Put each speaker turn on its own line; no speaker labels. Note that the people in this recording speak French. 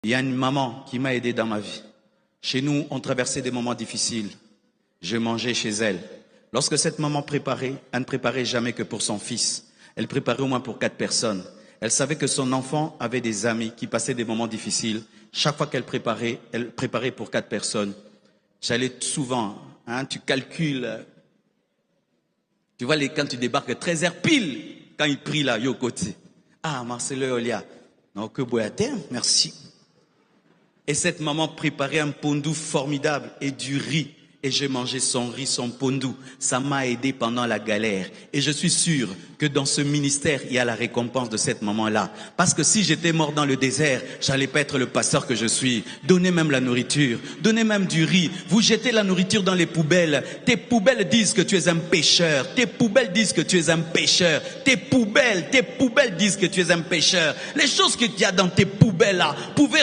Il y a une maman qui m'a aidé dans ma vie. Chez nous, on traversait des moments difficiles. Je mangeais chez elle. Lorsque cette maman préparait, elle ne préparait jamais que pour son fils. Elle préparait au moins pour 4 personnes. Elle savait que son enfant avait des amis qui passaient des moments difficiles. Chaque fois qu'elle préparait pour 4 personnes. J'allais souvent, tu calcules. Tu vois, quand tu débarques 13h pile, quand il prie là, yo côté. Ah, Marcelo Olia. Non, que boyaté, merci. Et cette maman préparait un pondou formidable et du riz. Et j'ai mangé son riz, son pondou. Ça m'a aidé pendant la galère. Et je suis sûr que dans ce ministère, il y a la récompense de cette maman-là. Parce que si j'étais mort dans le désert, j'allais pas être le pasteur que je suis. Donnez même la nourriture. Donnez même du riz. Vous jetez la nourriture dans les poubelles. Tes poubelles disent que tu es un pécheur. Tes poubelles disent que tu es un pécheur. Tes poubelles disent que tu es un pécheur. Les choses que tu as dans tes poubelles là, pouvaient